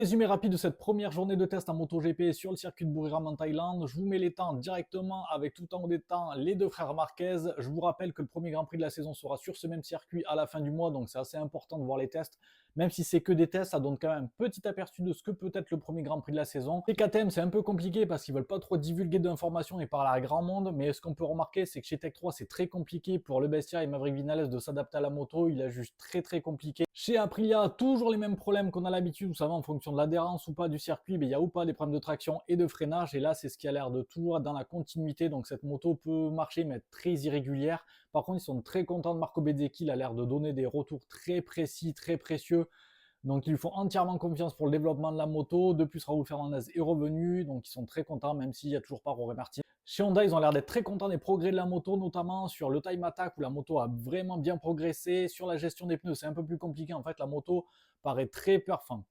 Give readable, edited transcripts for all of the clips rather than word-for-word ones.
Résumé rapide de cette première journée de test en MotoGP sur le circuit de Buriram en Thaïlande. Je vous mets les temps directement avec tout en haut des temps les deux frères Marquez. Je vous rappelle que le premier Grand Prix de la saison sera sur ce même circuit à la fin du mois, donc c'est assez important de voir les tests. Même si c'est que des tests, ça donne quand même un petit aperçu de ce que peut être le premier Grand Prix de la saison. Les KTM, c'est un peu compliqué parce qu'ils veulent pas trop divulguer d'informations et parler à grand monde, mais ce qu'on peut remarquer, c'est que chez Tech 3, c'est très compliqué pour le Bestia et Maverick Vinales de s'adapter à la moto. Il a juste très compliqué. Chez Aprilia, toujours les mêmes problèmes qu'on a l'habitude, vous savez, en fonction de l'adhérence ou pas du circuit, mais il y a ou pas des problèmes de traction et de freinage, et là c'est ce qui a l'air de toujours dans la continuité, donc cette moto peut marcher mais être très irrégulière. Par contre ils sont très contents de Marco Bezzecchi, il a l'air de donner des retours très précis, très précieux, donc ils lui font entièrement confiance pour le développement de la moto. De plus, Raoul Fernandez est revenu, donc ils sont très contents, même s'il n'y a toujours pas Jorge Martin. Chez Honda, ils ont l'air d'être très contents des progrès de la moto, notamment sur le time attack où la moto a vraiment bien progressé. Sur la gestion des pneus, c'est un peu plus compliqué. En fait, la moto paraît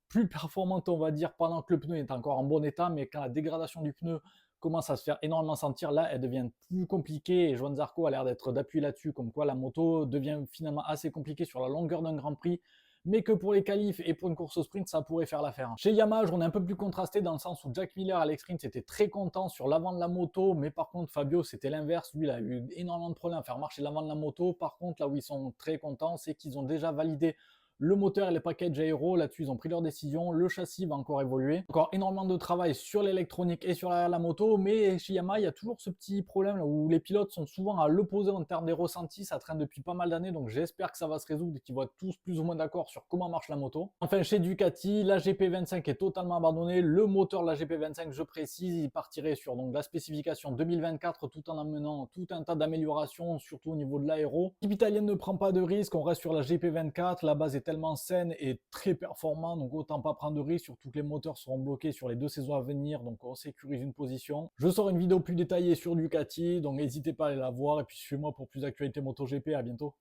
plus performante, on va dire, pendant que le pneu est encore en bon état, mais quand la dégradation du pneu commence à se faire énormément sentir, là, elle devient plus compliquée. Et Joan Zarco a l'air d'être d'appuyer là-dessus, comme quoi la moto devient finalement assez compliquée sur la longueur d'un Grand Prix, mais que pour les qualifs et pour une course au sprint, ça pourrait faire l'affaire. Chez Yamaha, on est un peu plus contrasté dans le sens où Jack Miller à l'exprint était très content sur l'avant de la moto, mais par contre Fabio c'était l'inverse, lui il a eu énormément de problèmes à faire marcher l'avant de la moto. Par contre là où ils sont très contents, c'est qu'ils ont déjà validé le moteur et les packages aéro. Là-dessus, ils ont pris leur décision. Le châssis va encore évoluer. Encore énormément de travail sur l'électronique et sur la moto. Mais chez Yamaha, il y a toujours ce petit problème là où les pilotes sont souvent à l'opposé en termes des ressentis. Ça traîne depuis pas mal d'années. Donc j'espère que ça va se résoudre et qu'ils vont être tous plus ou moins d'accord sur comment marche la moto. Enfin, chez Ducati, la GP25 est totalement abandonnée. Le moteur de la GP25, je précise, il partirait sur donc la spécification 2024 tout en amenant tout un tas d'améliorations, surtout au niveau de l'aéro. L'équipe italienne ne prend pas de risque. On reste sur la GP24. La base est tellement saine et très performant, donc autant pas prendre de risque, surtout que les moteurs seront bloqués sur les 2 saisons à venir, donc on sécurise une position. Je sors une vidéo plus détaillée sur Ducati, donc n'hésitez pas à aller la voir, et puis suivez-moi pour plus d'actualités MotoGP, à bientôt.